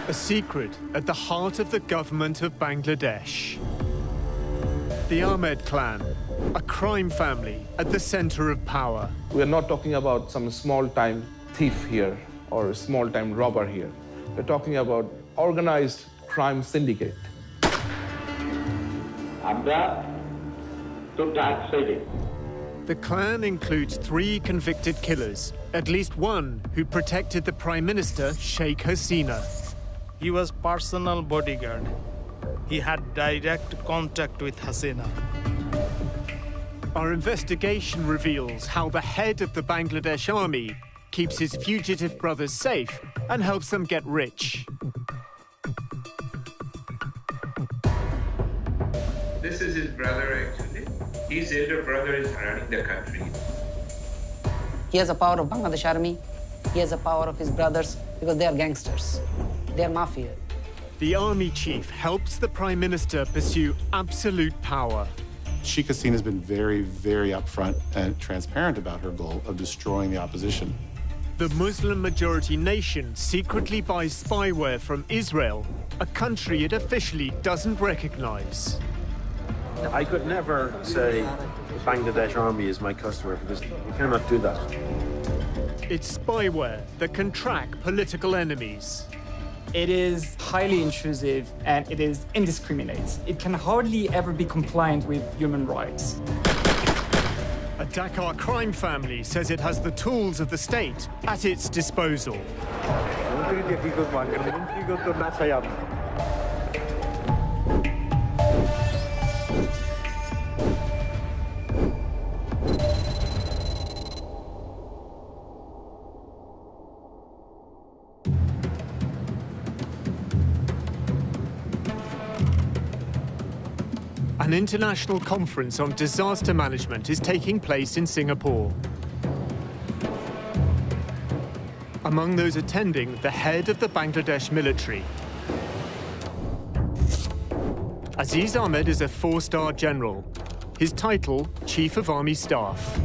A secret at the heart of the government of Bangladesh. The Ahmed clan, a crime family at the center of power. We are not talking about some small-time thief here or a small-time robber here. We're talking about organized crime syndicate. The clan includes 3 convicted killers, at least one who protected the Prime Minister, Sheikh Hasina. He was personal bodyguard. He had direct contact with Hasina. Our investigation reveals how the head of the Bangladesh army keeps his fugitive brothers safe and helps them get rich. This is his brother, actually. His elder brother is running the country. He has the power of Bangladesh army. He has the power of his brothers because they are gangsters. They are mafia. The army chief helps the Prime Minister pursue absolute power. Sheikh Hasina has been very, very upfront and transparent about her goal of destroying the opposition. The Muslim-majority nation secretly buys spyware from Israel, a country it officially doesn't recognize. I could never say the Bangladesh army is my customer because you cannot do that. It's spyware that can track political enemies. It is highly intrusive and it is indiscriminate. It can hardly ever be compliant with human rights. A Dhaka crime family says it has the tools of the state at its disposal. An international conference on disaster management is taking place in Singapore. Among those attending, the head of the Bangladesh military. Aziz Ahmed is a 4-star general. His title, Chief of Army Staff.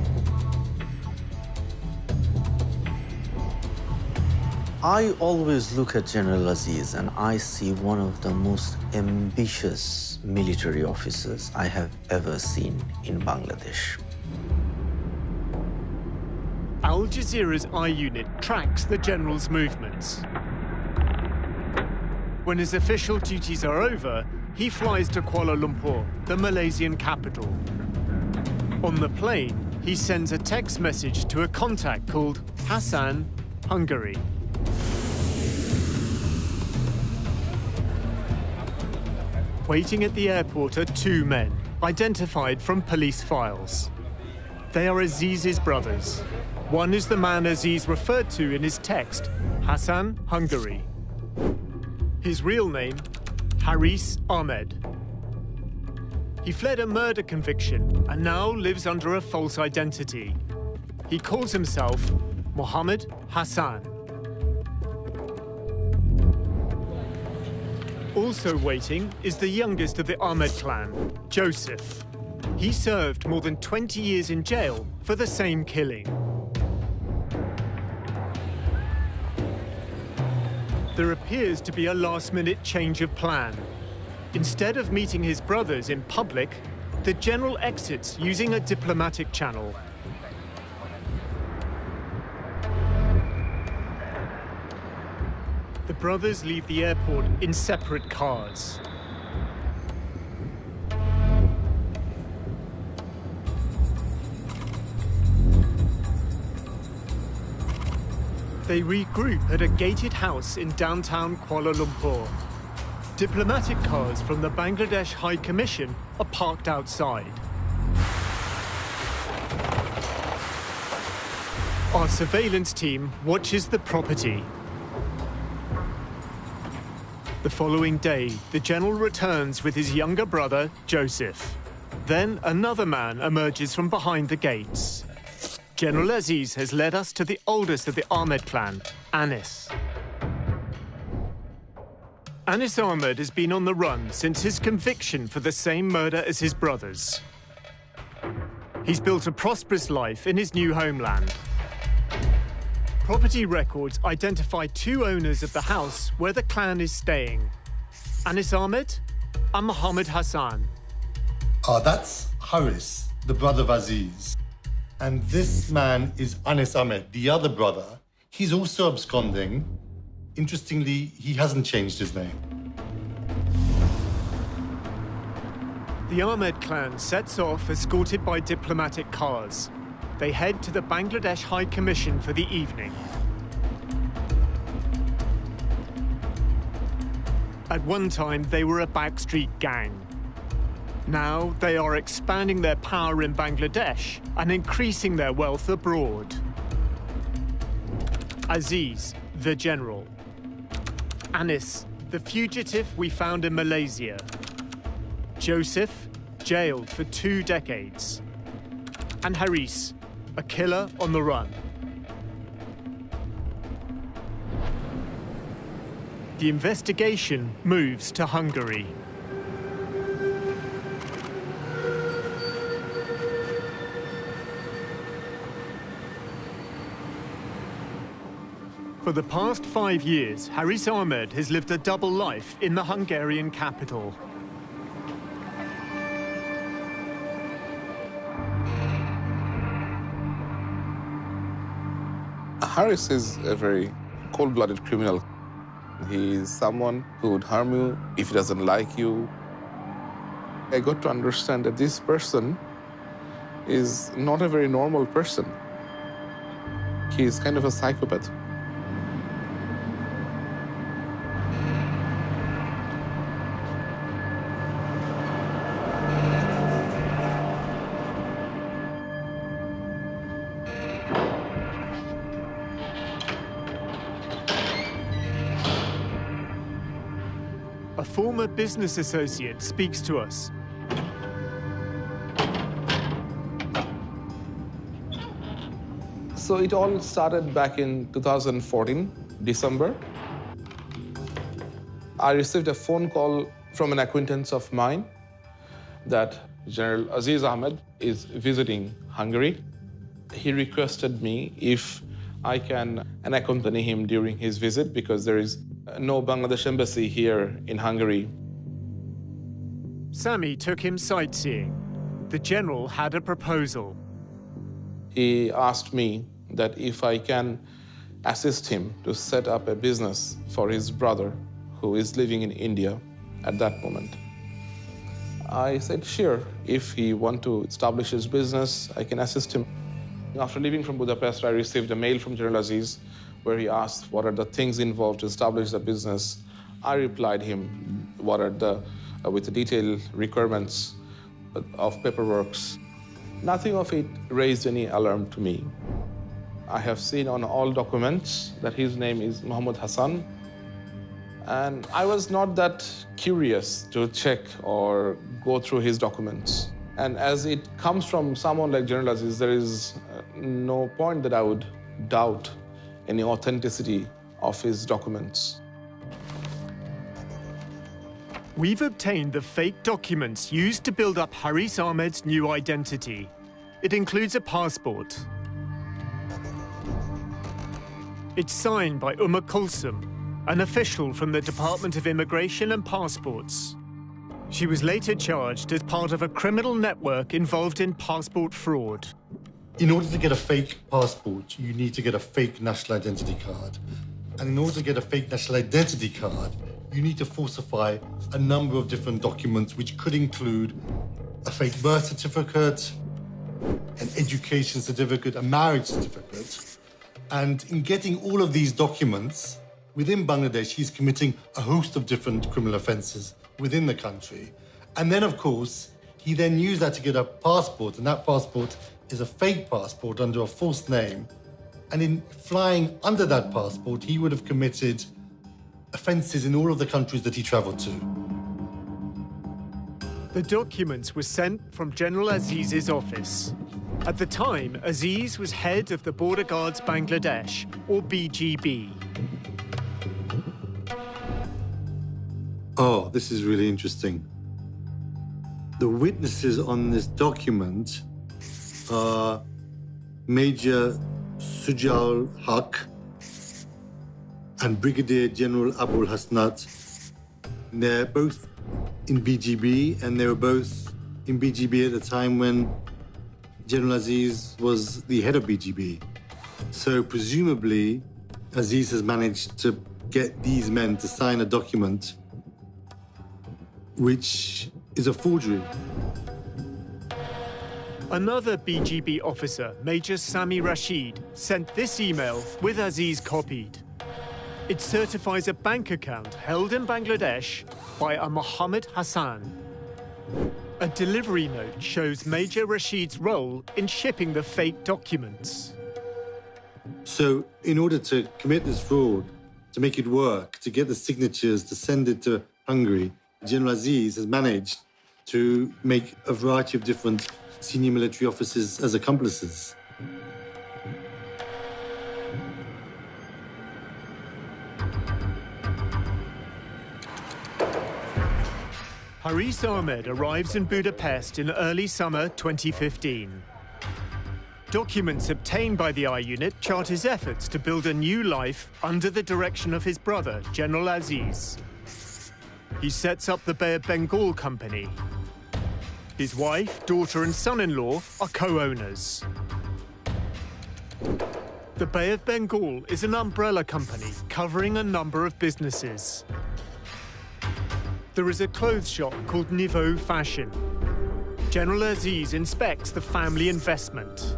I always look at General Aziz and I see one of the most ambitious military officers I have ever seen in Bangladesh. Al Jazeera's I-Unit tracks the general's movements. When his official duties are over, he flies to Kuala Lumpur, the Malaysian capital. On the plane, he sends a text message to a contact called Hassan, Hungary. Waiting at the airport are 2 men, identified from police files. They are Aziz's brothers. One is the man Aziz referred to in his text, Hassan, Hungary. His real name, Haris Ahmed. He fled a murder conviction and now lives under a false identity. He calls himself Mohammed Hassan. Also waiting is the youngest of the Ahmed clan, Joseph. He served more than 20 years in jail for the same killing. There appears to be a last-minute change of plan. Instead of meeting his brothers in public, the general exits using a diplomatic channel. The brothers leave the airport in separate cars. They regroup at a gated house in downtown Kuala Lumpur. Diplomatic cars from the Bangladesh High Commission are parked outside. Our surveillance team watches the property. The following day, the general returns with his younger brother, Joseph. Then another man emerges from behind the gates. General Aziz has led us to the oldest of the Ahmed clan, Anis. Anis Ahmed has been on the run since his conviction for the same murder as his brothers. He's built a prosperous life in his new homeland. Property records identify two owners of the house where the clan is staying, Anis Ahmed and Mohammed Hassan. That's Haris, the brother of Aziz. And this man is Anis Ahmed, the other brother. He's also absconding. Interestingly, he hasn't changed his name. The Ahmed clan sets off escorted by diplomatic cars. They head to the Bangladesh High Commission for the evening. At one time, they were a backstreet gang. Now, they are expanding their power in Bangladesh and increasing their wealth abroad. Aziz, the general. Anis, the fugitive we found in Malaysia. Joseph, jailed for 2 decades. And Haris, a killer on the run. The investigation moves to Hungary. For the past 5 years, Haris Ahmed has lived a double life in the Hungarian capital. Haris is a very cold-blooded criminal. He is someone who would harm you if he doesn't like you. I got to understand that this person is not a very normal person. He is kind of a psychopath. A former business associate speaks to us. So it all started back in 2014, December. I received a phone call from an acquaintance of mine that General Aziz Ahmed is visiting Hungary. He requested me if I can accompany him during his visit because there is no Bangladesh embassy here in Hungary. Sami took him sightseeing. The general had a proposal. He asked me that if I can assist him to set up a business for his brother who is living in India at that moment. I said, sure, if he wants to establish his business, I can assist him. After leaving from Budapest, I received a mail from General Aziz where he asked what are the things involved to establish the business. I replied him what are with the detailed requirements of paperwork. Nothing of it raised any alarm to me. I have seen on all documents that his name is Mohammed Hassan, and I was not that curious to check or go through his documents. And as it comes from someone like General Aziz, there is no point that I would doubt any authenticity of his documents. We've obtained the fake documents used to build up Haris Ahmed's new identity. It includes a passport. It's signed by Kulsum, an official from the Department of Immigration and Passports. She was later charged as part of a criminal network involved in passport fraud. In order to get a fake passport, you need to get a fake national identity card. And in order to get a fake national identity card, you need to falsify a number of different documents, which could include a fake birth certificate, an education certificate, a marriage certificate. And in getting all of these documents, within Bangladesh, he's committing a host of different criminal offenses within the country. And then, of course, he then used that to get a passport, and that passport is a fake passport under a false name. And in flying under that passport, he would have committed offenses in all of the countries that he traveled to. The documents were sent from General Aziz's office. At the time, Aziz was head of the Border Guards Bangladesh, or BGB. Oh, this is really interesting. The witnesses on this document are Major Sujaul Haq, and Brigadier General Abul Hasnat. They're both in BGB, and they were both in BGB at the time when General Aziz was the head of BGB. So presumably, Aziz has managed to get these men to sign a document which is a forgery. Another BGB officer, Major Sami Rashid, sent this email with Aziz copied. It certifies a bank account held in Bangladesh by a Mohammed Hassan. A delivery note shows Major Rashid's role in shipping the fake documents. So in order to commit this fraud, to make it work, to get the signatures, to send it to Hungary, General Aziz has managed to make a variety of different senior military officers as accomplices. Haris Ahmed arrives in Budapest in early summer 2015. Documents obtained by the I-Unit chart his efforts to build a new life under the direction of his brother, General Aziz. He sets up the Bay of Bengal Company. His wife, daughter and son-in-law are co-owners. The Bay of Bengal is an umbrella company covering a number of businesses. There is a clothes shop called Niveau Fashion. General Aziz inspects the family investment.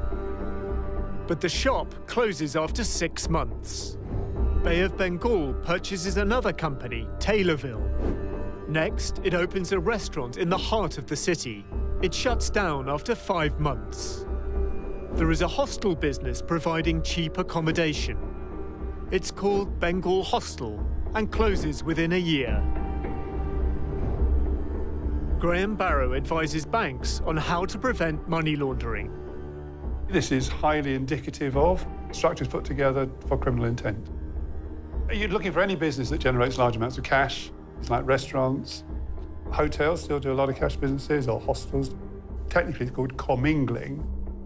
But the shop closes after 6 months. Bay of Bengal purchases another company, Taylorville. Next, it opens a restaurant in the heart of the city. It shuts down after 5 months. There is a hostel business providing cheap accommodation. It's called Bengal Hostel and closes within a year. Graham Barrow advises banks on how to prevent money laundering. This is highly indicative of structures put together for criminal intent. You're looking for any business that generates large amounts of cash. It's like restaurants, hotels still do a lot of cash businesses, or hostels. Technically, it's called commingling,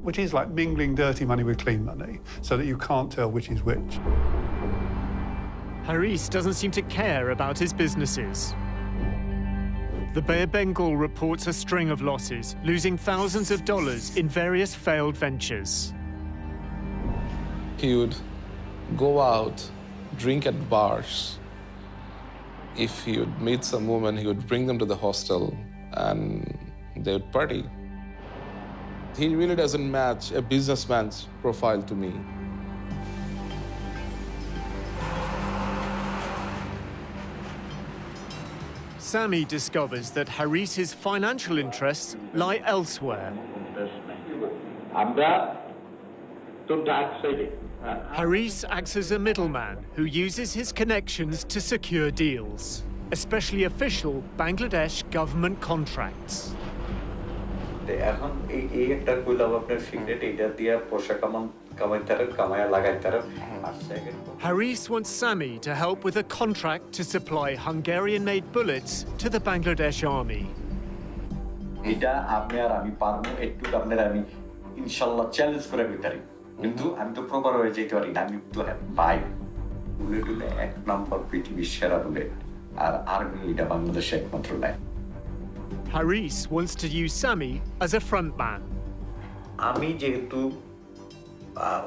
which is like mingling dirty money with clean money, so that you can't tell which is which. Haris doesn't seem to care about his businesses. The Bay of Bengal reports a string of losses, losing thousands of dollars in various failed ventures. He would go out, drink at bars. If he would meet some woman, he would bring them to the hostel and they would party. He really doesn't match a businessman's profile to me. Sami discovers that Haris's financial interests lie elsewhere. Haris acts as a middleman who uses his connections to secure deals, especially official Bangladesh government contracts. Haris wants Sami to help with a contract to supply Hungarian-made bullets to the Bangladesh army. Haris wants to use Sami as a frontman.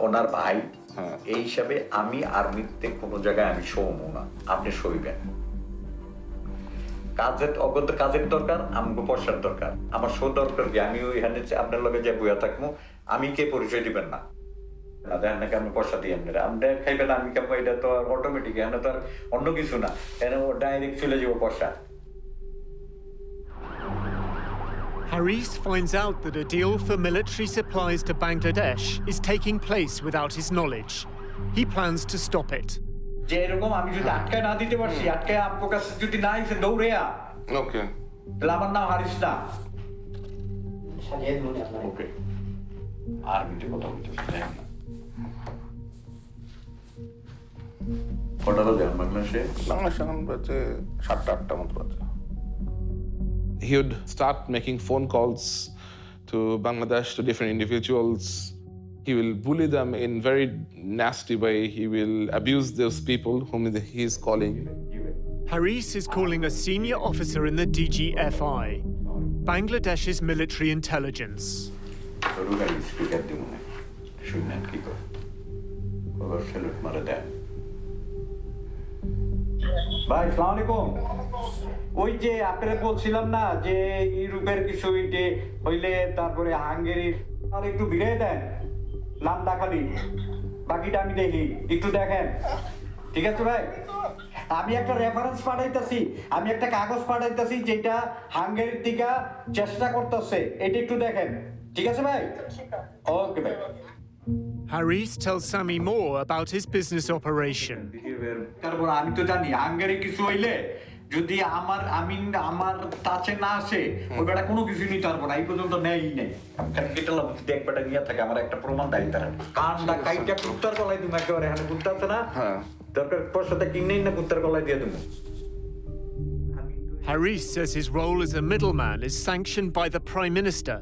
ওনার ভাই এই হিসাবে আমি আর্মিতে কোনো জায়গায় আমি শোবো না, আপনি শোইবেন। কাজের দরকার, আমাকে পয়সার দরকার। আমার শো দরকার কি আমি ওইখানে আপনার লগে যে বইয়া থাকবো, আমি কে পরিচয় দিবেন না। না দেখেন নাকি আমি পয়সা দিই আপনারা, আপনি খাইবেন আমি খাবো, এটা তো আর অটোমেটিক, এখানে তো আর অন্য কিছু না, এখানে ডাইরেক্ট চলে যাবো পয়সা। Haris finds out that a deal for military supplies to Bangladesh is taking place without his knowledge. He plans to stop it. Okay. He would start making phone calls to Bangladesh, to different individuals. He will bully them in very nasty way. He will abuse those people whom he is calling. Haris is calling a senior officer in the DGFI, Bangladesh's military intelligence. ভাই আসসালামু আলাইকুম ওই যে আপনারা বলছিলাম না যে ইউরোপের কিছু ইটে হইলে তারপরে হাঙ্গেরির আর একটু ভিড়ে দেন নামটা খালি বাকিটা আমি দেখি একটু দেখেন ঠিক আছে ভাই আমি একটা রেফারেন্স পাঠাইতাছি আমি একটা কাগজ পাঠাইতাছি যেটা হাঙ্গেরির থেকে চেষ্টা করতেছে এটা একটু দেখেন ঠিক আছে ভাই ওকে ভাই Haris tells Sami more about his business operation. তারপর আমি তো জানি হাঙ্গেরি কিছু হইলে যদি আমার কাছে না আসে ওই বেটা কোনো কিছু নিতে পারবো না এই পর্যন্ত নেই নেই কেটালা দেখ বেটা নিয়ে থাকে আমার একটা প্রমাণ দেয় তারা কানটা কাইটা কুত্তার গলায় তুমি একেবারে এখানে কুত্তা আছে না দরকার পয়সাটা কিনেই না কুত্তার গলায় দিয়ে দেবো Haris says his role as a middleman is sanctioned by the Prime Minister,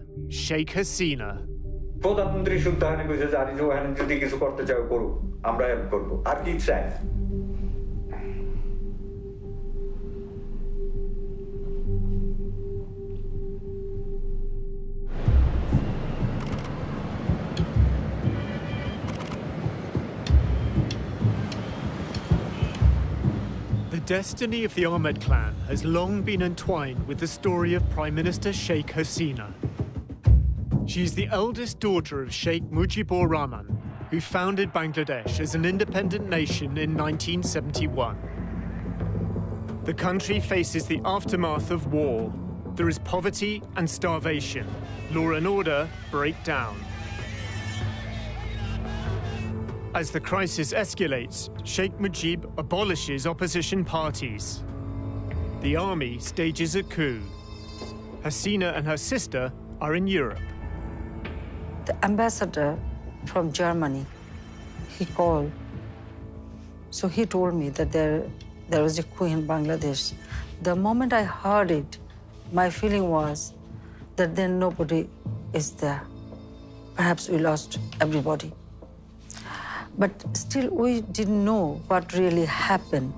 Sheikh Hasina. প্রধানমন্ত্রী সুদ্ধাহানি কইছে জানি যে ওখানে যদি কিছু করতে চাও করুক আমরা হেল্প করবো আর কি চাই The destiny of the Ahmed clan has long been entwined with the story of Prime Minister Sheikh Hasina. She is the eldest daughter of Sheikh Mujibur Rahman, who founded Bangladesh as an independent nation in 1971. The country faces the aftermath of war. There is poverty and starvation. Law and order break down. As the crisis escalates, Sheikh Mujib abolishes opposition parties. The army stages a coup. Hasina and her sister are in Europe. The ambassador from Germany, he called. So he told me that there was a coup in Bangladesh. The moment I heard it, my feeling was that then nobody is there. Perhaps we lost everybody. But still, we didn't know what really happened.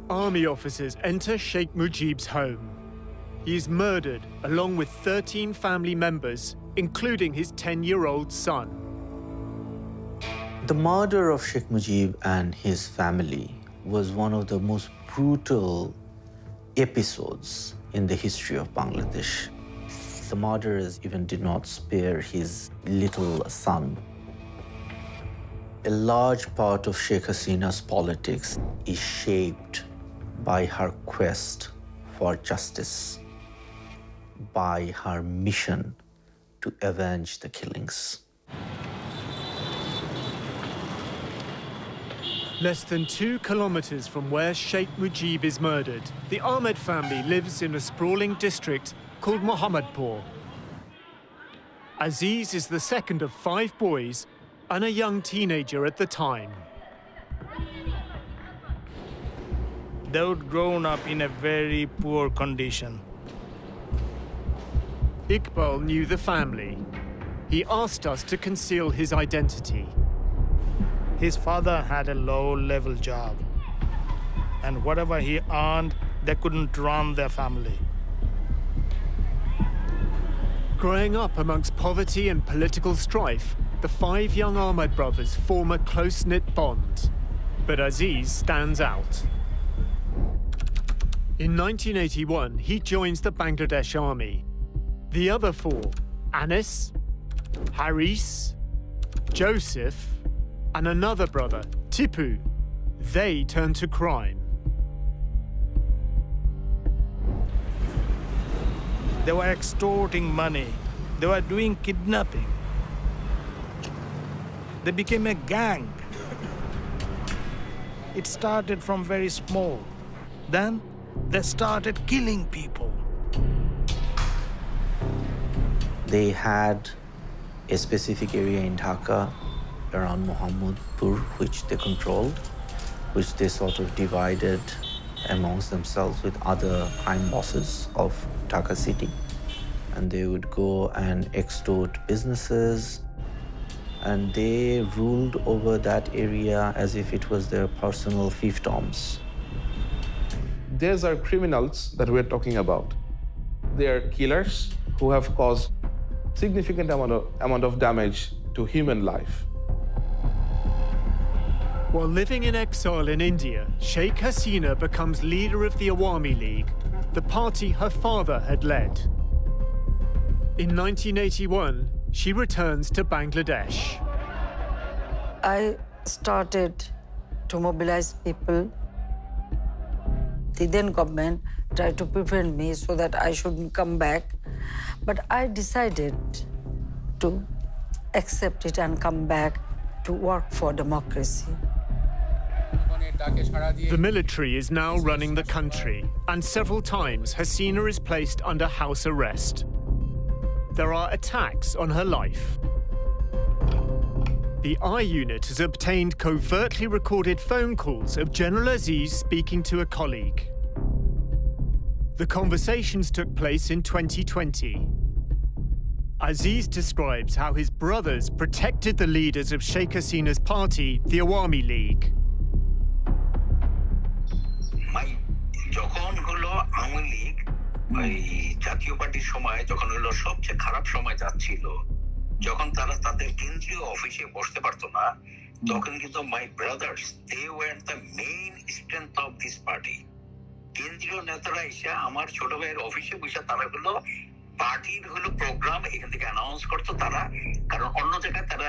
Army officers enter Sheikh Mujib's home. He is murdered along with 13 family members, including his 10-year-old son. The murder of Sheikh Mujib and his family was one of the most brutal episodes in the history of Bangladesh. The murderers even did not spare his little son. A large part of Sheikh Hasina's politics is shaped by her quest for justice, by her mission to avenge the killings. Less than 2 kilometers from where Sheikh Mujib is murdered, the Ahmed family lives in a sprawling district called Mohammadpur. Aziz is the second of 5 boys and a young teenager at the time. They would grown up in a very poor condition. Iqbal knew the family. He asked us to conceal his identity. His father had a low-level job, and whatever he earned, they couldn't run their family. Growing up amongst poverty and political strife, the 5 young Ahmed brothers form a close-knit bond. But Aziz stands out. In 1981, he joins the Bangladesh Army. The other 4, Anis, Haris, Joseph, and another brother, Tipu, they turn to crime. They were extorting money. They were doing kidnapping. They became a gang. It started from very small. Then they started killing people. They had a specific area in Dhaka around Mohammadpur, which they controlled, which they sort of divided amongst themselves with other crime bosses of Dhaka city. And they would go and extort businesses, and they ruled over that area as if it was their personal fiefdoms. These are criminals that we're talking about. They are killers who have caused significant amount of damage to human life. While living in exile in India, Sheikh Hasina becomes leader of the Awami League, the party her father had led. In 1981, she returns to Bangladesh. I started to mobilize people. The then government tried to prevent me so that I shouldn't come back. But I decided to accept it and come back to work for democracy. The military is now running the country, and several times Hasina is placed under house arrest. There are attacks on her life. The I Unit has obtained covertly recorded phone calls of General Aziz speaking to a colleague. The conversations took place in 2020. Aziz describes how his brothers protected the leaders of Sheikh Hasina's party, the Awami League. যখন হলো আওয়ামী লীগ ওই জাতীয় পার্টির সময় যখন হলো সবচেয়ে খারাপ সময় যাচ্ছিল, যখন তারা তাদের কেন্দ্রীয় অফিসে বসতে পারতো না, তখন কিন্তু my brothers they were the main strength of this party. কেন্দ্রীয় নেতারা এসে আমার ছোট ভাইয়ের অফিসে বসে তারা হলো পার্টির হলো প্রোগ্রাম এখান থেকে অ্যানাউন্স করতো তারা, কারণ অন্য জায়গায় তারা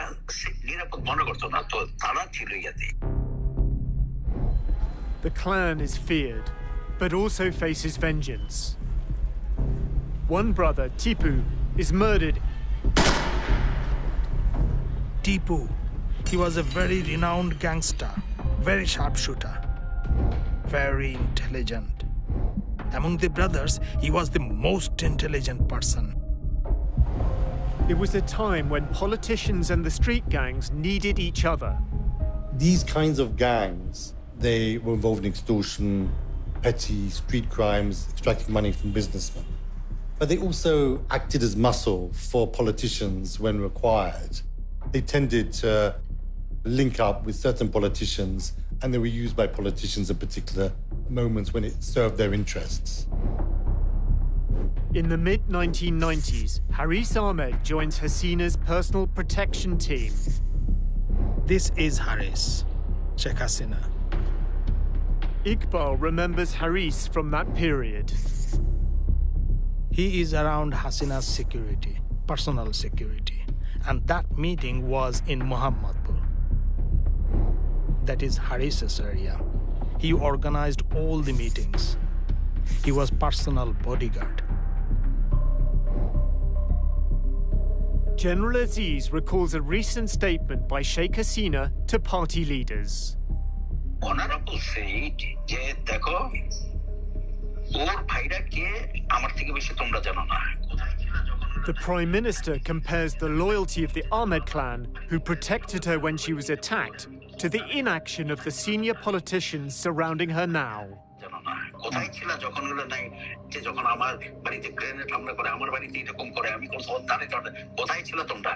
নিরাপদ মনে করতো না, তো তারা ছিল ইয়াতে। The clan is feared, but also faces vengeance. One brother, Tipu, is murdered. Tipu, he was a very renowned gangster, very sharpshooter, very intelligent. Among the brothers, he was the most intelligent person. It was a time when politicians and the street gangs needed each other. These kinds of gangs, they were involved in extortion, petty street crimes, extracting money from businessmen. But they also acted as muscle for politicians when required. They tended to link up with certain politicians, and they were used by politicians at particular moments when it served their interests. In the mid-1990s, Haris Ahmed joins Hasina's personal protection team. This is Haris, Sheikh Hasina. Iqbal remembers Haris from that period. He is around Hasina's security, personal security. And that meeting was in Muhammadpur. That is Haris's area. He organized all the meetings. He was personal bodyguard. General Aziz recalls a recent statement by Sheikh Hasina to party leaders. Honorable said, যে দেখো ওর ভাইরা কে আমার থেকে বেশি তোমরা জানো না। The Prime Minister compares the loyalty of the Ahmed clan, who protected her when she was attacked, to the inaction of the senior politicians surrounding her now. কোথায় ছিল যখন হলো নাই যে যখন আমার বাড়িতে গ্রেনেড হামলা করে, আমার বাড়িতে এরকম করে, আমি কোন কোথায় ছিল তোমরা?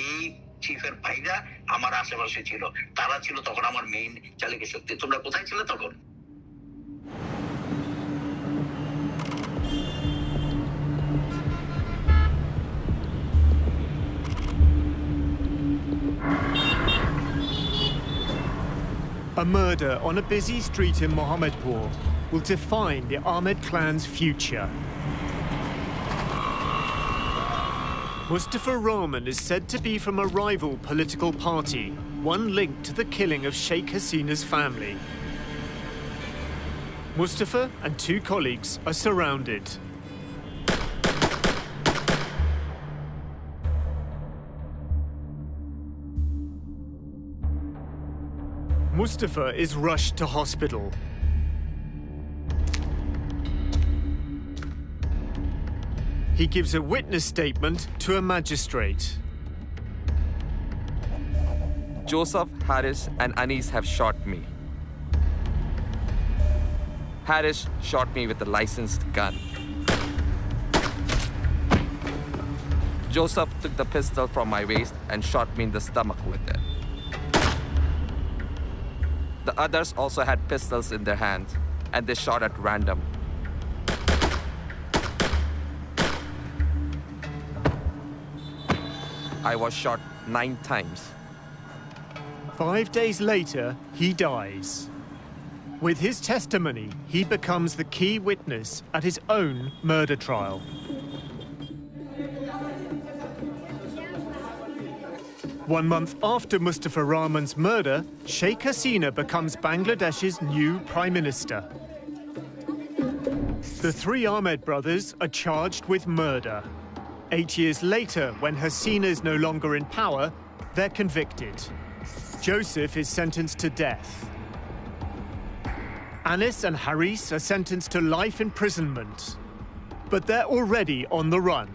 এই চিফের ভাইরা আমার আশেপাশে ছিল, তারা ছিল তখন আমার মেইন চালিকা শক্তি। তোমরা কোথায় ছিল তখন? A murder on a busy street in Mohammedpur will define the Ahmed clan's future. Mustafa Rahman is said to be from a rival political party, one linked to the killing of Sheikh Hasina's family. Mustafa and two colleagues are surrounded. Mustafa is rushed to hospital. He gives a witness statement to a magistrate. Joseph, Haris, and Anis have shot me. Harish shot me with a licensed gun. Joseph took the pistol from my waist and shot me in the stomach with it. The others also had pistols in their hands, and they shot at random. I was shot 9 times. 5 days later, he dies. With his testimony, he becomes the key witness at his own murder trial. One month after Mustafa Rahman's murder, Sheikh Hasina becomes Bangladesh's new prime minister. The 3 Ahmed brothers are charged with murder. 8 years later, when Hasina is no longer in power, they're convicted. Joseph is sentenced to death. Anis and Haris are sentenced to life imprisonment. But they're already on the run.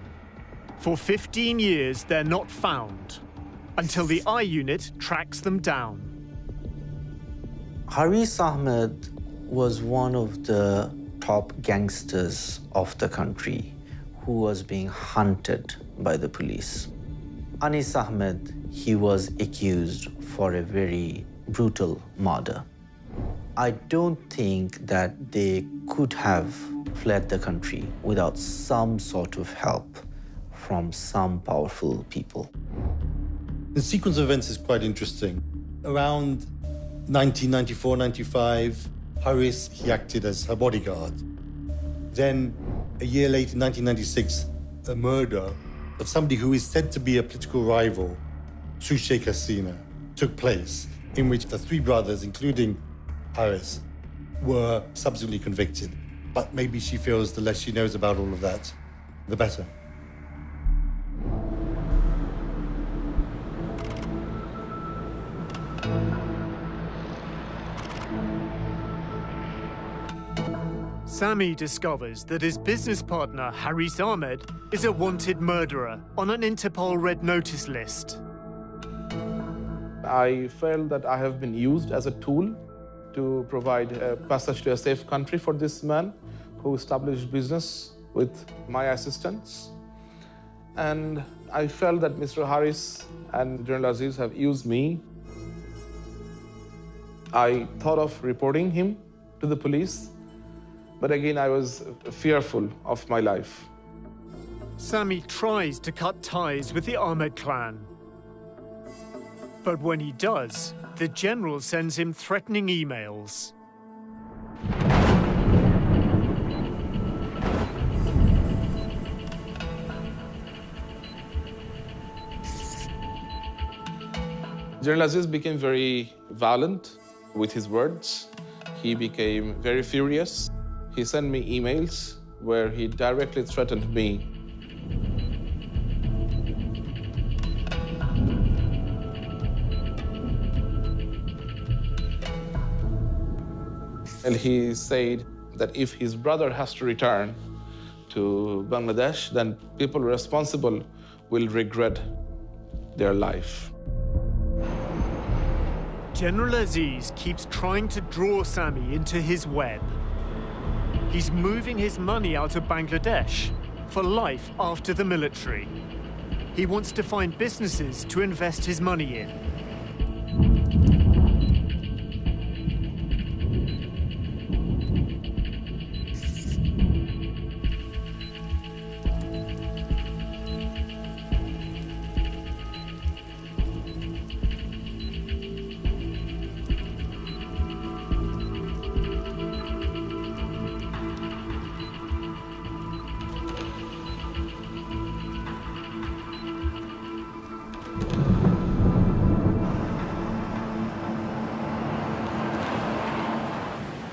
For 15 years, they're not found, until the I Unit tracks them down. Haris Ahmed was one of the top gangsters of the country who was being hunted by the police. Anis Ahmed, he was accused for a very brutal murder. I don't think that they could have fled the country without some sort of help from some powerful people. The sequence of events is quite interesting. Around 1994-95, Haris, he acted as her bodyguard. Then, a year later, 1996, a murder of somebody who is said to be a political rival to Sheikh Hasina took place, in which the 3 brothers, including Haris, were subsequently convicted. But maybe she feels the less she knows about all of that, the better. Sami discovers that his business partner, Haris Ahmed, is a wanted murderer on an Interpol Red Notice list. I felt that I have been used as a tool to provide a passage to a safe country for this man who established business with my assistance. And I felt that Mr. Haris and General Aziz have used me. I thought of reporting him to the police, but again, I was fearful of my life. Sami tries to cut ties with the Ahmed clan. But when he does, the general sends him threatening emails. General Aziz became very violent with his words. He became very furious. He sent me emails where he directly threatened me. And he said that if his brother has to return to Bangladesh, then people responsible will regret their life. General Aziz keeps trying to draw Sami into his web. He's moving his money out of Bangladesh for life after the military. He wants to find businesses to invest his money in.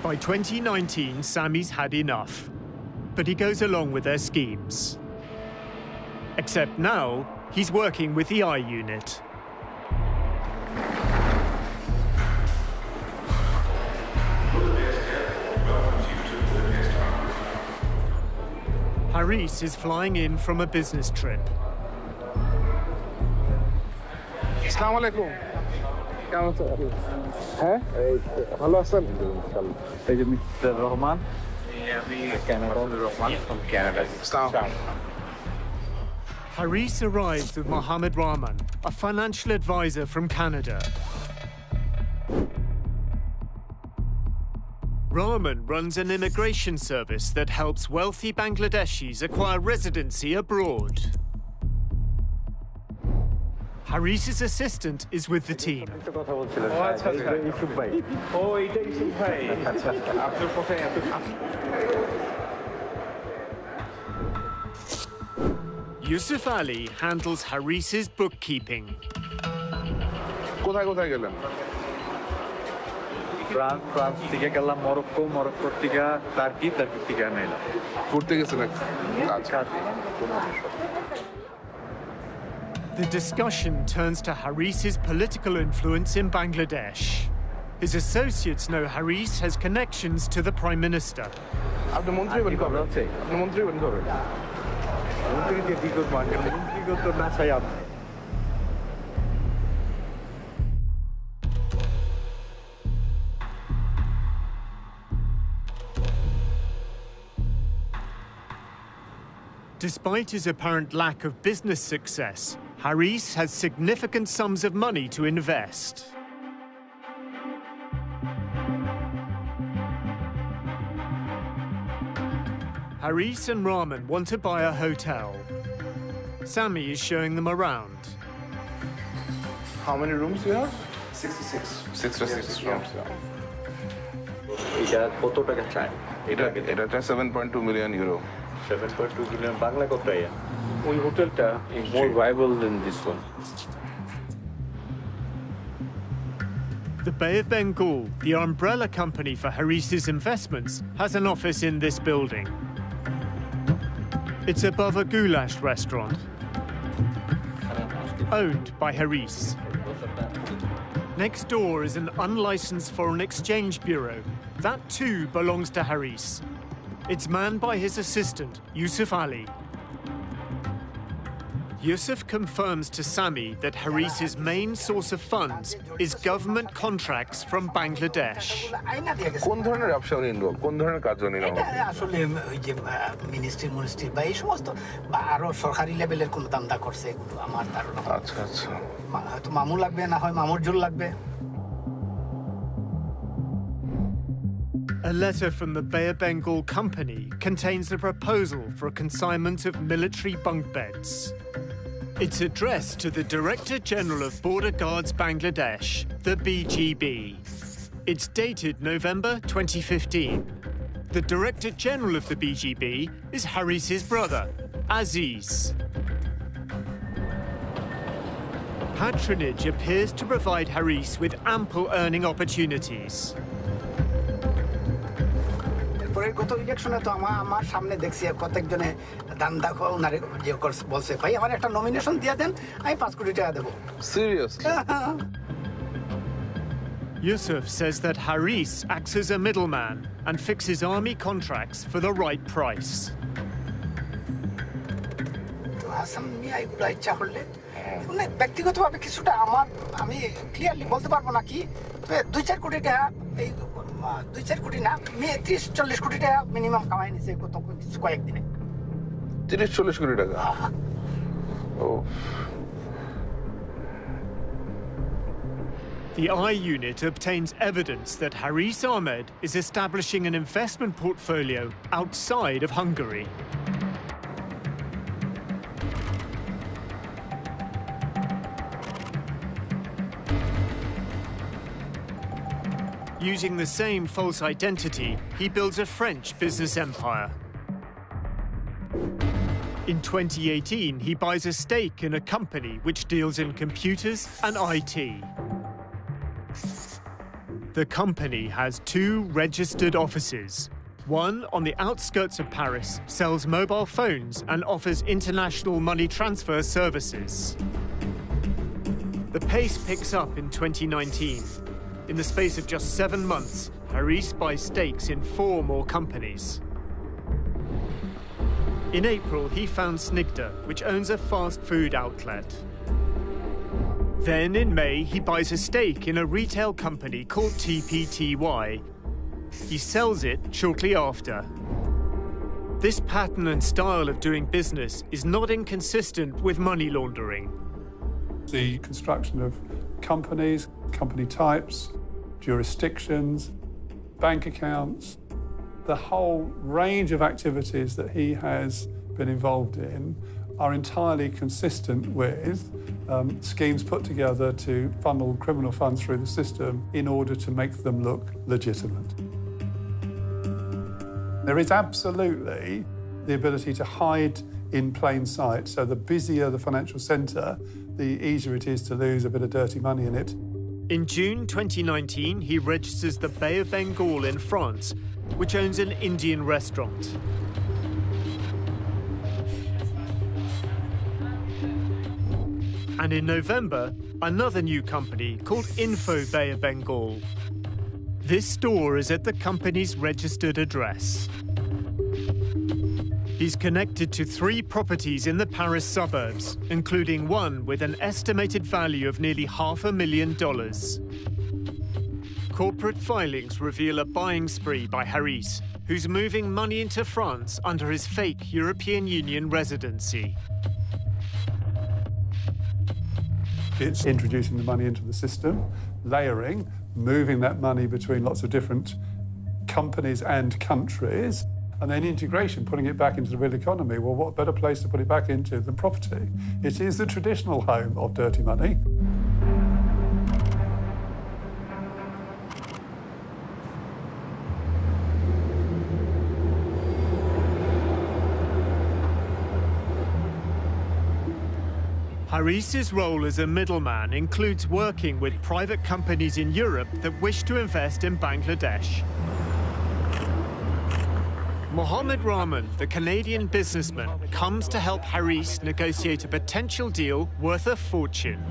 By 2019, Sami's had enough, but he goes along with their schemes. Except now, he's working with the I Unit. Haris is flying in from a business trip. Assalamu alaikum. হ্যাঁ ভালো আছেন এই যে mister Rahman আমি Canada Rahman from Canada. Haris arrives with Mohammed Rahman, a financial advisor from Canada. Rahman runs an immigration service that helps wealthy Bangladeshis acquire residency abroad. Haris's assistant is with the team. Yusuf Ali handles Haris's bookkeeping. কোথায় গেলেন France থেকে গেলাম Morocco থেকে turkey থেকে আনাইলাম ঘুরতে গেছিলেন The discussion turns to Haris's political influence in Bangladesh. His associates know Haris has connections to the Prime Minister. আপনি মন্ত্রী হবেন কবে আপনি মন্ত্রী হবেন কবে মন্ত্রীকে কি করবো মন্ত্রী তো না চাই আপনি Despite his apparent lack of business success, Haris has significant sums of money to invest. Haris and Rahman want to buy a hotel. Sami is showing them around. How many rooms you have? 66 rooms. এটা কত টাকা চাই এটা 7.2 million euro. 7.2 million Bangla কত টাকা ওই হোটেলটা more viable than this one. The Bay of Bengal, the umbrella company for Haris's investments, has an office in this building. It's above a goulash restaurant, owned by Haris. Next door is an unlicensed foreign exchange bureau. That too belongs to Haris. It's manned by his assistant, Yusuf Ali. Yusuf confirms to Sami that Haris's main source of funds is government contracts from Bangladesh. কোন ধরনের ব্যবসা উনি involve কোন ধরনের কাজ উনি আসলে ওই যে মিনিস্ট্রি বা এই সমস্ত বা আরো সরকারি লেভেলের কোন দান্দা করছে এগুলো আমার ধারণা আচ্ছা হয়তো মামু লাগবে না হয় মামুর জোর লাগবে A letter from the Bay of Bengal company contains a proposal for a consignment of military bunk beds. It's addressed to the Director General of Border Guards Bangladesh, the BGB. It's dated November 2015. The Director General of the BGB is Haris's brother, Aziz. Patronage appears to provide Haris with ample earning opportunities. গত ইলেকশনে তো আমার সামনে দেখছি কতজনে দান্দা ওনারে যে বলছে ভাই আমার একটা নমিনেশন দিয়ে দেন আমি 5 কোটি টাকা দেব Seriously? Yusuf says that Haris acts as a middleman and fixes army contracts for the right price. তো হাসান মিয়া এগুলো ইচ্ছা করলে মানে ব্যক্তিগতভাবে কিছুটা আমি ক্লিয়ারলি বলতে পারবো না কি 2-4 কোটি টাকা এই 2-4 কোটি না 30-40 কোটি টাকা মিনিমাম কামাই নিছে কয়েকদিনে 30-40 কোটি টাকা Oh. The I unit obtains evidence that Haris Ahmed is establishing an investment portfolio outside of Hungary. Using the same false identity, he builds a French business empire. In 2018, he buys a stake in a company which deals in computers and IT. The company has 2 registered offices. One on the outskirts of Paris sells mobile phones and offers international money transfer services. The pace picks up in 2019. In the space of just 7 months, Haris buys stakes in 4 more companies. In April, he found Snigdha, which owns a fast food outlet. Then in May, he buys a stake in a retail company called TPTY. He sells it shortly after. This pattern and style of doing business is not inconsistent with money laundering. The construction of companies, company types, jurisdictions, bank accounts, the whole range of activities that he has been involved in are entirely consistent with schemes put together to funnel criminal funds through the system in order to make them look legitimate. There is absolutely the ability to hide in plain sight, so the busier the financial centre, the easier it is to lose a bit of dirty money in it. In June 2019, he registers the Bay of Bengal in France, which owns an Indian restaurant. And in November, another new company called Info Bay of Bengal. This store is at the company's registered address. He's connected to 3 properties in the Paris suburbs, including one with an estimated value of nearly $500,000. Corporate filings reveal a buying spree by Haris, who's moving money into France under his fake European Union residency. It's introducing the money into the system, layering, moving that money between lots of different companies and countries, and then integration, putting it back into the real economy. Well, what better place to put it back into than property? It is the traditional home of dirty money. Haris's role as a middleman includes working with private companies in Europe that wish to invest in Bangladesh. Mohammed Rahman, the Canadian businessman, comes to help Haris negotiate a potential deal worth a fortune.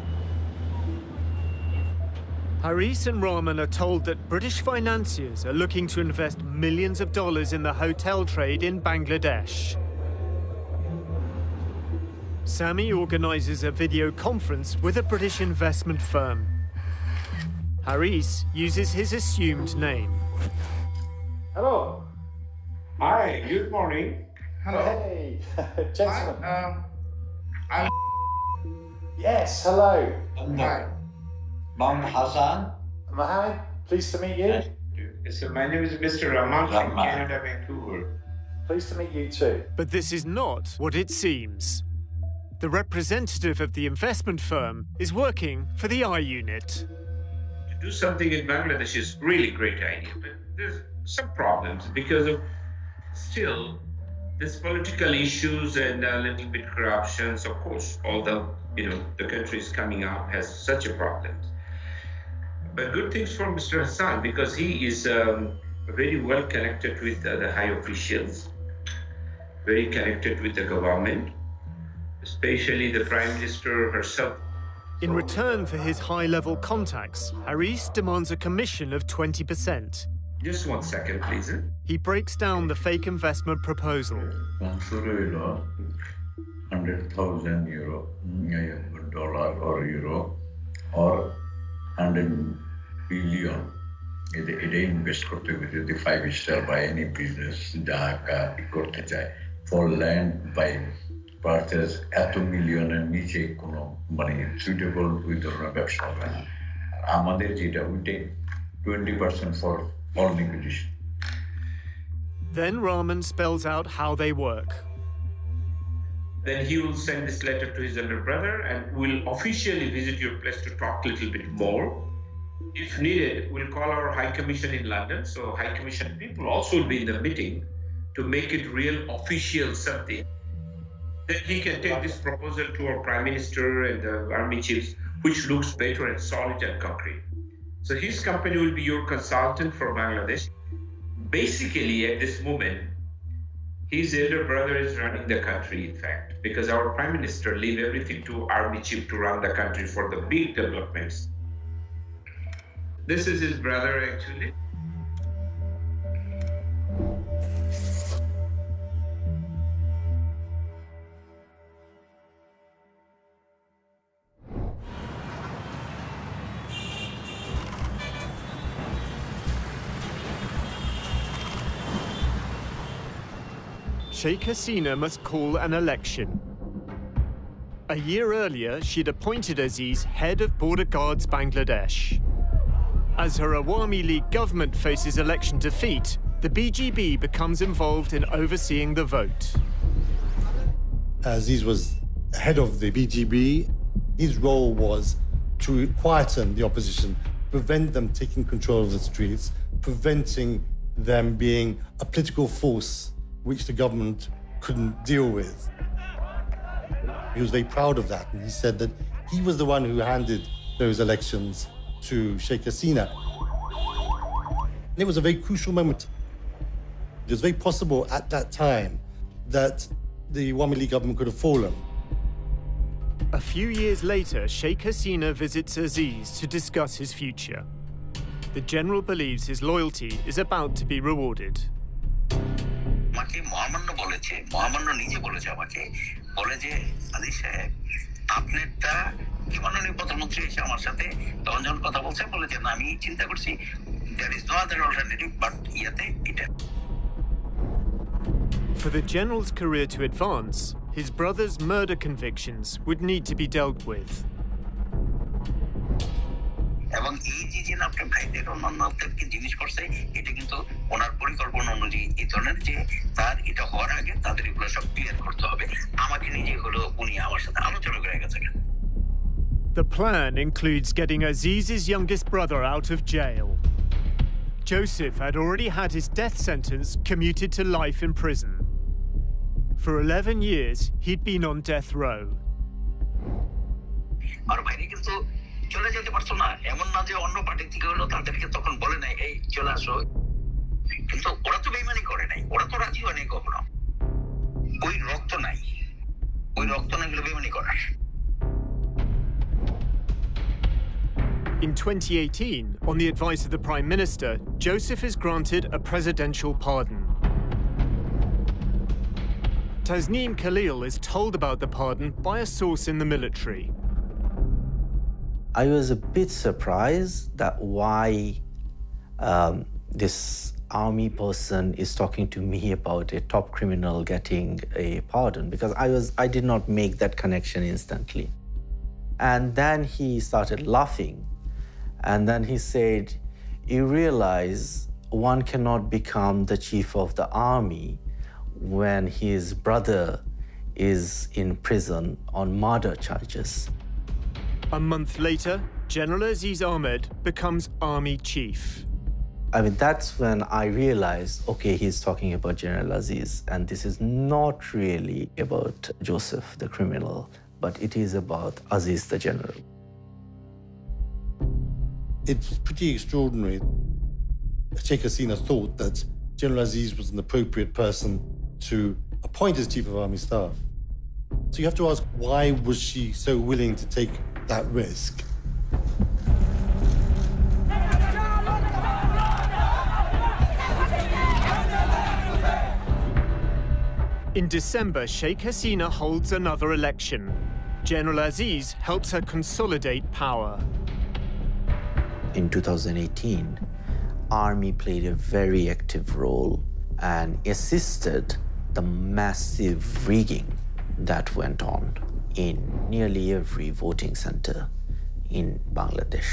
Haris and Rahman are told that British financiers are looking to invest millions of dollars in the hotel trade in Bangladesh. Sami organizes a video conference with a British investment firm. Haris uses his assumed name. Hello. Hi, good morning. Hello. Hey, gentlemen. I'm... Yes, hello. Hi. Mohammed Hassan. Mohammed, pleased to meet you. Yes, so my name is Mr. Rahman from Canada, Vancouver. Pleased to meet you too. But this is not what it seems. The representative of the investment firm is working for the I Unit. To do something in Bangladesh is really great idea, but there's some problems because of still there's political issues and a little bit corruption. So of course, although the country is coming up has such a problem. But good things for Mr. Hassan because he is very well connected with the high officials, very connected with the government, especially the Prime Minister herself. In return for his high-level contacts, Haris demands a commission of 20%. Just 1 second, please. He breaks down the fake investment proposal. 100,000 euro, dollar or euro, or 100 billion. It invest korte hobe the 5-star by any business jaka korte chai for land by purchase এত মিলিয়নের নিচে কোনো মানে suitable ওই ধরনের ব্যবসা হবে না আমাদের যেটা ওইটা 20% for all negotiation. Then Rahman spells out how they work. Then he will send this letter to his elder brother and will officially visit your place to talk a little bit more. If needed, we'll call our High Commission in London. So High Commission people also will be in the meeting to make it real official something. Then he can take this proposal to our Prime Minister and the army chiefs, which looks better and solid and concrete. So his company will be your consultant for Bangladesh. Basically, at this moment, his elder brother is running the country, in fact, because our Prime Minister leave everything to army chief to run the country for the big developments. This is his brother, actually. Sheikh Hasina must call an election. A year earlier, she'd appointed Aziz head of Border Guards Bangladesh. As her Awami League government faces election defeat, the BGB becomes involved in overseeing the vote. Aziz was head of the BGB. His role was to quieten the opposition, prevent them taking control of the streets, preventing them being a political force which the government couldn't deal with. He was very proud of that, and he said that he was the one who handed those elections to Sheikh Hasina. And it was a very crucial moment. It was very possible at that time that the Awami League government could have fallen. A few years later, Sheikh Hasina visits Aziz to discuss his future. The general believes his loyalty is about to be rewarded. আমাকে মহামান্য বলেছে, মহামান্য নিজে বলেছে আমাকে, বলে যে আলী সাহেব আপনারটা কি মাননীয় প্রধানমন্ত্রী এসে আমার সাথে তখন যখন কথা বলছে বলে যে না আমি চিন্তা করছি there is no other alternative but ইয়াতে এটা. For the general's career to advance, his brother's murder convictions would need to be dealt with. এবং এই যে আপনার ভাইদের অন্যান্যদেরকে জিনিস করছে এটা কিন্তু ওনার পরিকল্পনা অনুযায়ী এই ধরনের যে তার এটা হওয়ার আগে তাদের এগুলো সব ক্লিয়ার করতে হবে আমাকে নিজে হলো উনি আমার সাথে আলোচনা করে গেছেন. The plan includes getting Aziz's youngest brother out of jail. Joseph had already had his death sentence commuted to life in prison. For 11 years, he'd been on death row. আর ভাইরে কিন্তু চলে যেতে পারতো না, এমন না যে অন্য পার্টি থেকে হলো তাদেরকে তখন বলে নাই এই চলে আসো, কিন্তু ওরা তো বেইমানি করে নাই, ওরা তো রাজি হয়নি কখনো, ওই রক্ত নাই গেলে বেইমানি করে. In 2018, on the advice of the Prime Minister, Joseph is granted a presidential pardon. Tasneem Khalil is told about the pardon by a source in the military. I was a bit surprised that why this army person is talking to me about a top criminal getting a pardon, because I did not make that connection instantly. And then he started laughing. And then he said, you realize one cannot become the chief of the army when his brother is in prison on murder charges. A month later, General Aziz Ahmed becomes army chief. I mean, that's when I realized, okay, he's talking about General Aziz, and this is not really about Joseph, the criminal, but it is about Aziz, the general. It's pretty extraordinary. Sheikh Hasina thought that General Aziz was an appropriate person to appoint as Chief of Army Staff. So you have to ask, why was she so willing to take that risk? In December, Sheikh Hasina holds another election. General Aziz helps her consolidate power. In 2018, Army played a very active role and assisted the massive rigging that went on in nearly every voting center in Bangladesh.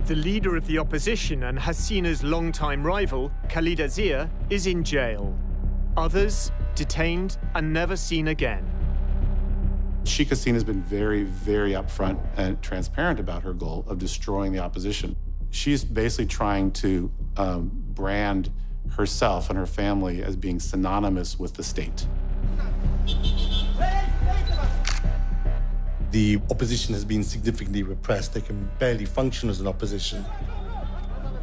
The leader of the opposition and Hasina's longtime rival, Khalida Zia, is in jail. Others detained and never seen again. Sheikh Hasina has been very, very upfront and transparent about her goal of destroying the opposition. She's basically trying to brand herself and her family as being synonymous with the state. The opposition has been significantly repressed. They can barely function as an opposition.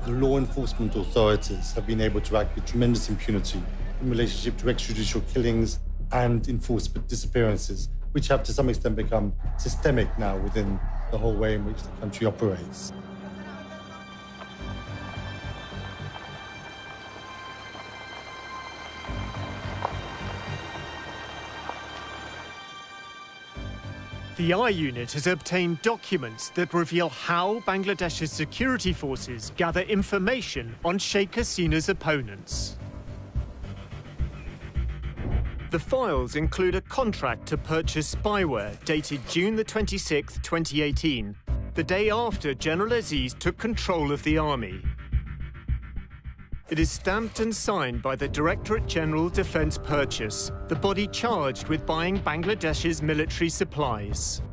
The law enforcement authorities have been able to act with tremendous impunity in relationship to extrajudicial killings and enforced disappearances, which have to some extent become systemic now within the whole way in which the country operates. The I Unit has obtained documents that reveal how Bangladesh's security forces gather information on Sheikh Hasina's opponents. The files include a contract to purchase spyware dated June the 26th, 2018, the day after General Aziz took control of the army. It is stamped and signed by the Directorate General Defence Purchase, the body charged with buying Bangladesh's military supplies.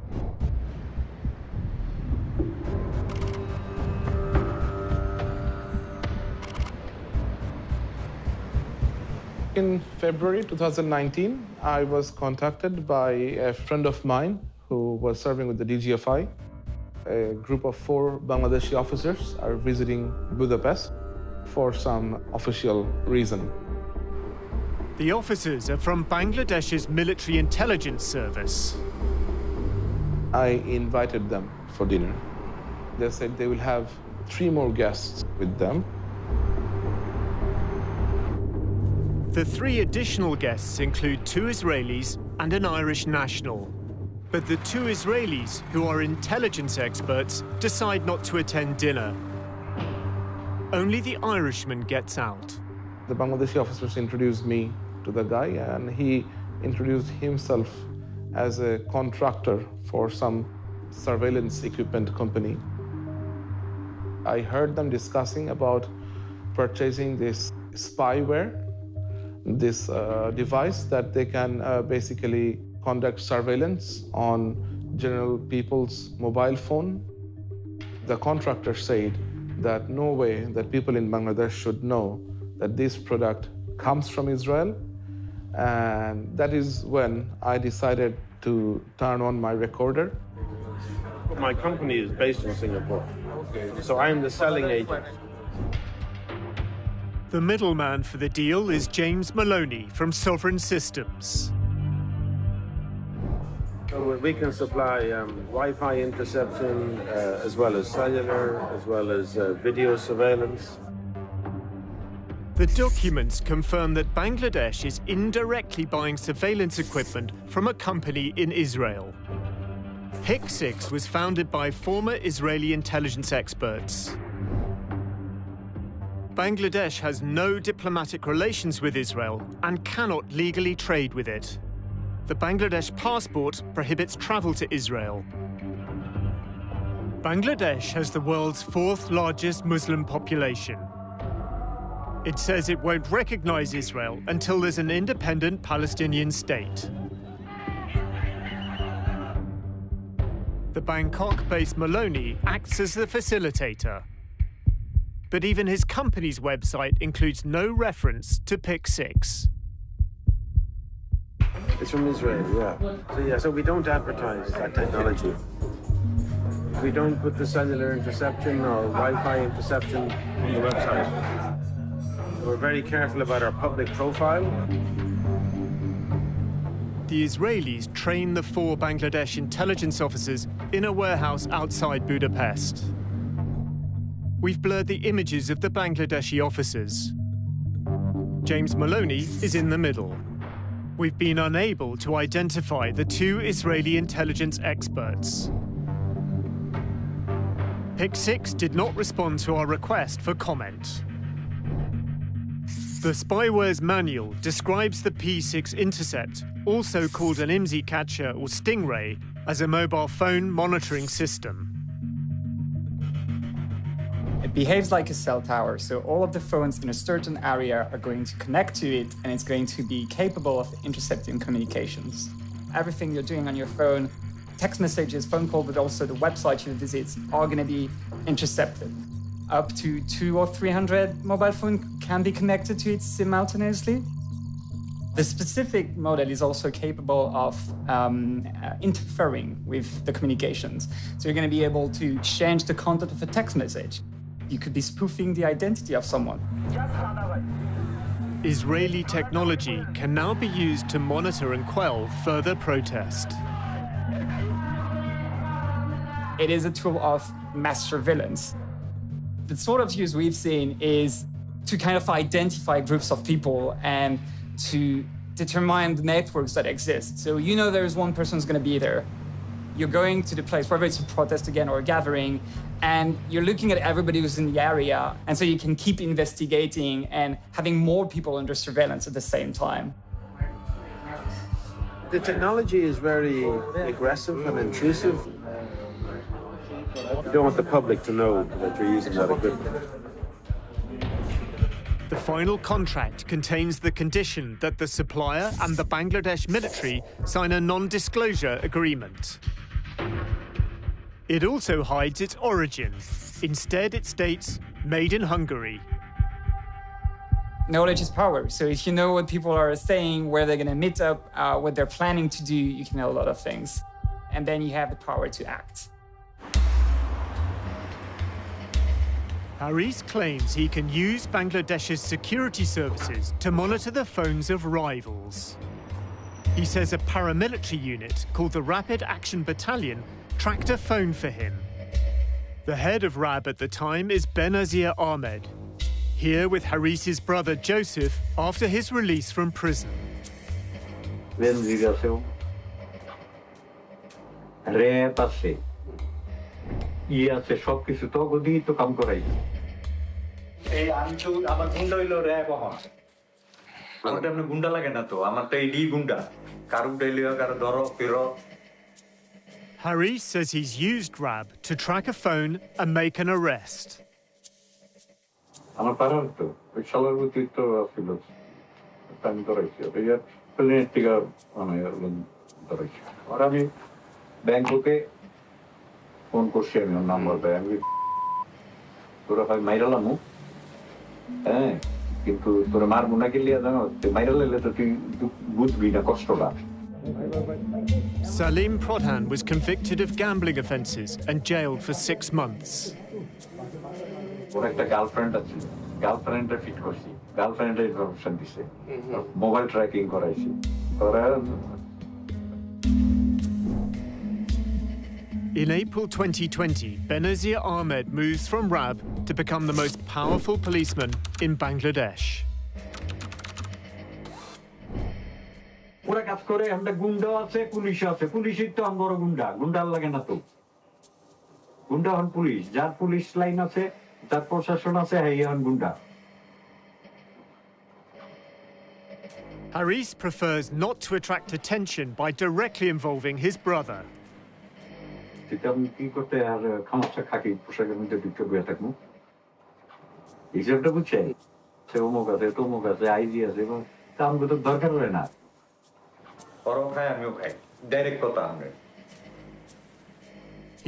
In February 2019, I was contacted by a friend of mine who was serving with the DGFI. A group of 4 Bangladeshi officers are visiting Budapest for some official reason. The officers are from Bangladesh's military intelligence service. I invited them for dinner. They said they will have 3 more guests with them. The 3 additional guests include 2 Israelis and an Irish national. But the 2 Israelis, who are intelligence experts, decide not to attend dinner. Only the Irishman gets out. The Bangladeshi officers introduced me to the guy, and he introduced himself as a contractor for some surveillance equipment company. I heard them discussing about purchasing this spyware, this device that they can basically conduct surveillance on general people's mobile phone. The contractor said that no way that people in Bangladesh should know that this product comes from Israel. And that is when I decided to turn on my recorder. My company is based in Singapore, so I am the selling agent. The middleman for the deal is James Maloney from Sovereign Systems. So we can supply Wi-Fi interception, as well as cellular, as well as video surveillance. The documents confirm that Bangladesh is indirectly buying surveillance equipment from a company in Israel. PIC6 was founded by former Israeli intelligence experts. Bangladesh has no diplomatic relations with Israel and cannot legally trade with it. The Bangladesh passport prohibits travel to Israel. Bangladesh has the world's 4th largest Muslim population. It says it won't recognize Israel until there's an independent Palestinian state. The Bangkok-based Maloney acts as the facilitator. But even his company's website includes no reference to PIC6. It's from Israel, yeah. So we don't advertise that technology. We don't put the cellular interception or Wi-Fi interception on the website. We're very careful about our public profile. The Israelis train the 4 Bangladesh intelligence officers in a warehouse outside Budapest. We've blurred the images of the Bangladeshi officers. James Maloney is in the middle. We've been unable to identify the 2 Israeli intelligence experts. PIC6 did not respond to our request for comment. The spyware's manual describes the P6 Intercept, also called an IMSI catcher or Stingray, as a mobile phone monitoring system. It behaves like a cell tower, so all of the phones in a certain area are going to connect to it, and it's going to be capable of intercepting communications. Everything you're doing on your phone, text messages, phone call, but also the website you visit, are going to be intercepted. Up to 200 or 300 mobile phones can be connected to it simultaneously. The specific model is also capable of interfering with the communications. So you're going to be able to change the content of a text message. You could be spoofing the identity of someone. Israeli technology can now be used to monitor and quell further protest. It is a tool of mass surveillance. The sort of use we've seen is to kind of identify groups of people and to determine the networks that exist. So you know there's one person who's going to be there. You're going to the place, whether it's a protest again or a gathering, and you're looking at everybody who's in the area, and so you can keep investigating and having more people under surveillance at the same time. The technology is very aggressive and intrusive. You don't want the public to know that you're using that equipment. The final contract contains the condition that the supplier and the Bangladesh military sign a non-disclosure agreement. It also hides its origin. Instead, it states, made in Hungary. Knowledge is power. So if you know what people are saying, where they're going to meet up, what they're planning to do, you can know a lot of things. And then you have the power to act. Haris claims he can use Bangladesh's security services to monitor the phones of rivals. He says a paramilitary unit called the Rapid Action Battalion tracked a phone for him. The head of RAB at the time is Benazir Ahmed, here with Haris's brother Joseph after his release from prison. Haris says he's used RAB to track a phone and make an arrest. Salim Prodhan was convicted of gambling offences and jailed for 6 months. Mobile tracking In April 2020, Benazir Ahmed moves from RAB to become the most powerful policeman in Bangladesh. ওরা কাজ করে আমরা গুন্ডা আছে police আছে পুলিশই তো আমরা গুন্ডা গুন্ডার লাগে না তো গুন্ডা হন পুলিশ যার পুলিশ লাইন আছে যার প্রশাসন আছে হেই হন গুন্ডা Haris prefers not to attract attention by directly involving his brother. আমি কি করতে আর খামোশা খাকি পোশাকের মধ্যে ঢুকে বসে থাকবো হিসাবটা বুঝছেন সে অমুক আছে তমুক আছে আইজি আছে এবং তা আমাকে তো দরকার হয় না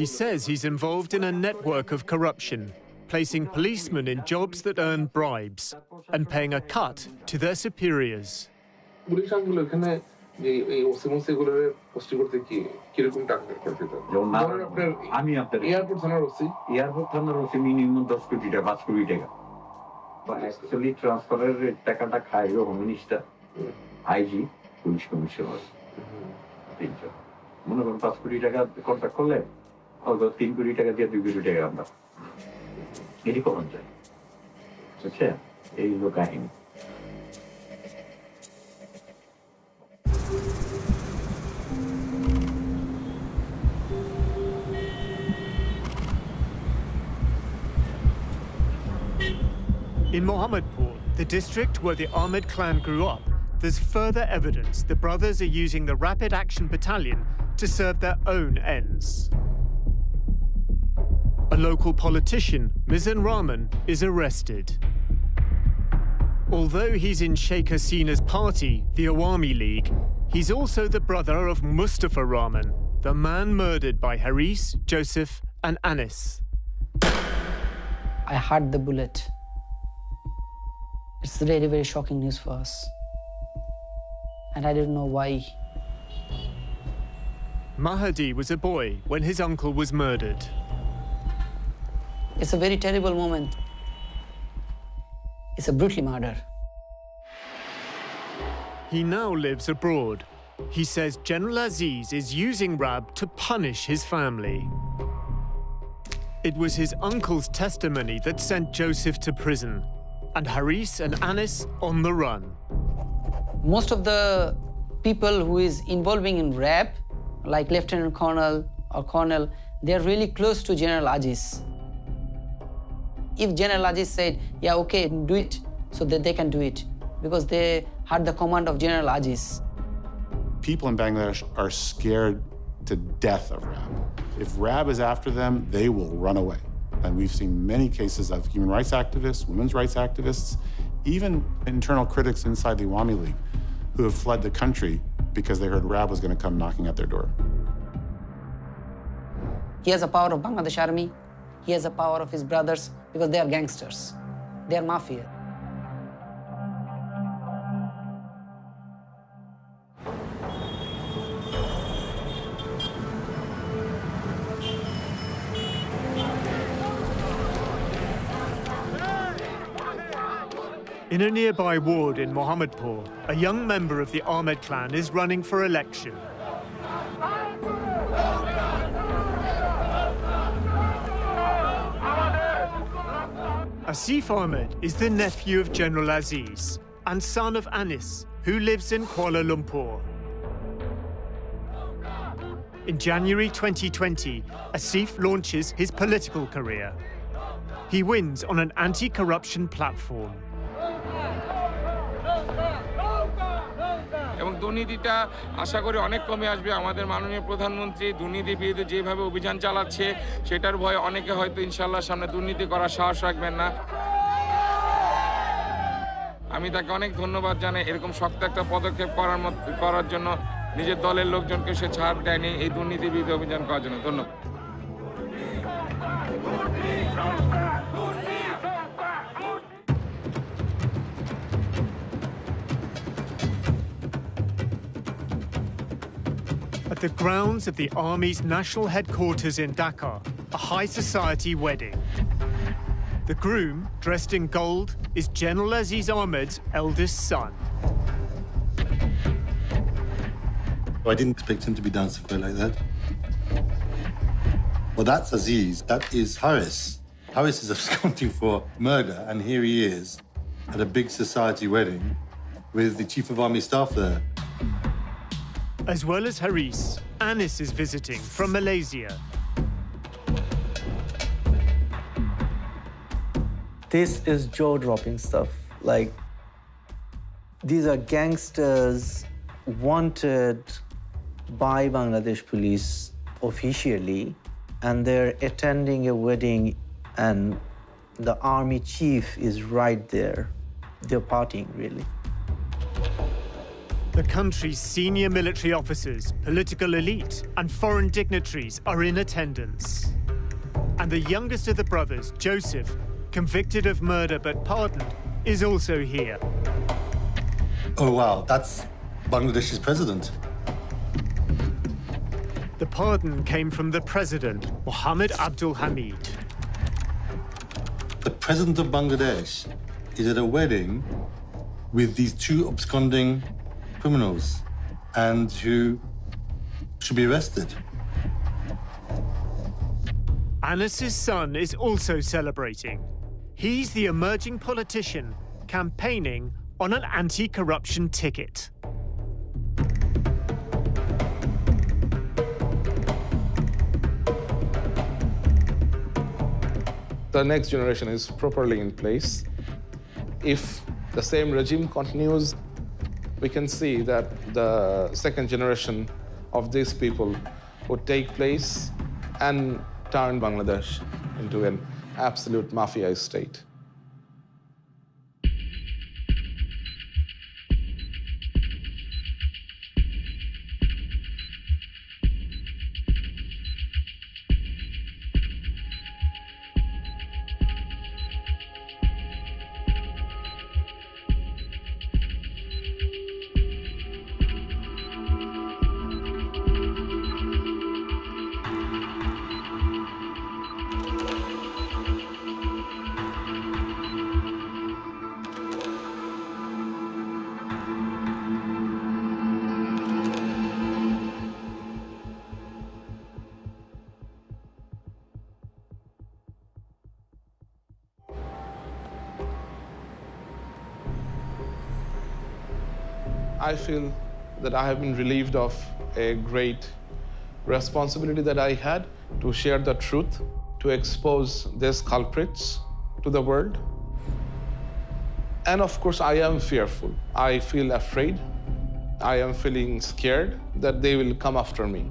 He says he's involved in a network of corruption, placing policemen in jobs that earn bribes and paying a cut to their superiors. আমি আপনার এয়ারপোর্ট থানার ওসি মিনিমাম 10 কোটি টাকা 5 কোটি টাকা অ্যাকচুয়ালি ট্রান্সফারের টাকাটা খায় home minister IG police commissioner তিনজন মনে করেন 5 কোটি টাকা কন্ট্রাক্ট করলে হয়তো 3 কোটি টাকা দিয়ে 2 কোটি টাকা আমরা এটি কখন যায় বুঝছেন এই হলো কাহিনী In Mohammadpur, the district where the Ahmed clan grew up, there's further evidence the brothers are using the Rapid Action Battalion to serve their own ends. A local politician, Mizan Rahman, is arrested. Although he's in Sheikh Hasina's party, the Awami League, he's also the brother of Mustafa Rahman, the man murdered by Haris, Joseph, and Anis. I heard the bullet. It's really very shocking news for us. And I didn't know why. Mahdi was a boy when his uncle was murdered. It's a very terrible moment. It's a brutal murder. He now lives abroad. He says General Aziz is using RAB to punish his family. It was his uncle's testimony that sent Joseph to prison, and Haris and Anis on the run. Most of the people who is involving in RAB, like Lieutenant Colonel or Colonel, they are really close to General Aziz. If General Aziz said, yeah, okay, do it, so that they can do it, because they had the command of General Aziz. people in Bangladesh are scared to death of RAB. If RAB is after them, they will run away. And we've seen many cases of human rights activists, women's rights activists, even internal critics inside the Awami League who have fled the country because they heard RAB was going to come knocking at their door. He has the power of Bangladesh Army. He has the power of his brothers because they are gangsters. They are mafia. In a nearby ward in Mohammadpur, a young member of the Ahmed clan is running for election. Asif Ahmed is the nephew of General Aziz and son of Anis, who lives in Kuala Lumpur. In January 2020, Asif launches his political career. He wins on an anti-corruption platform. এবং দুর্নীতিটা আশা করি অনেক কমে আসবে। আমাদের মাননীয় প্রধানমন্ত্রী দুর্নীতি বিরুদ্ধে যেভাবে অভিযান চালাচ্ছে সেটার ভয়ে অনেকে হয়তো ইনশাআল্লাহ সামনে দুর্নীতি করার সাহস রাখবেন না। আমি তাকে অনেক ধন্যবাদ জানাই এরকম শক্ত একটা পদক্ষেপ করার জন্য। নিজের দলের লোকজনকে সে ছাড় দেয়নি এই দুর্নীতি বিরুদ্ধে অভিযান করার জন্য। ধন্যবাদ। At the grounds of the Army's national headquarters in Dhaka, a high society wedding. The groom, dressed in gold, is General Aziz Ahmed's eldest son. I didn't expect him to be dancing quite like that. Well, that's Aziz. That is Haris. Haris is absconding for murder, and here he is at a big society wedding with the Chief of Army Staff there. As well as Haris, Anis is visiting from Malaysia. This is jaw-dropping stuff. Like, these are gangsters wanted by Bangladesh police officially, and they're attending a wedding, and the army chief is right there. They're partying, really. The country's senior military officers, political elite, and foreign dignitaries are in attendance. And the youngest of the brothers, Joseph, convicted of murder but pardoned, is also here. Oh, wow, that's Bangladesh's president. The pardon came from the president, Mohammed Abdul Hamid. The president of Bangladesh is at a wedding with these two absconding criminals and who should be arrested. Anis's son is also celebrating. He's the emerging politician campaigning on an anti-corruption ticket. The next generation is properly in place. If the same regime continues, we can see that the second generation of these people would take place and turn Bangladesh into an absolute mafia state. I feel that I have been relieved of a great responsibility that I had to share the truth, to expose these culprits to the world. And of course, I am fearful. I feel afraid. I am feeling scared that they will come after me.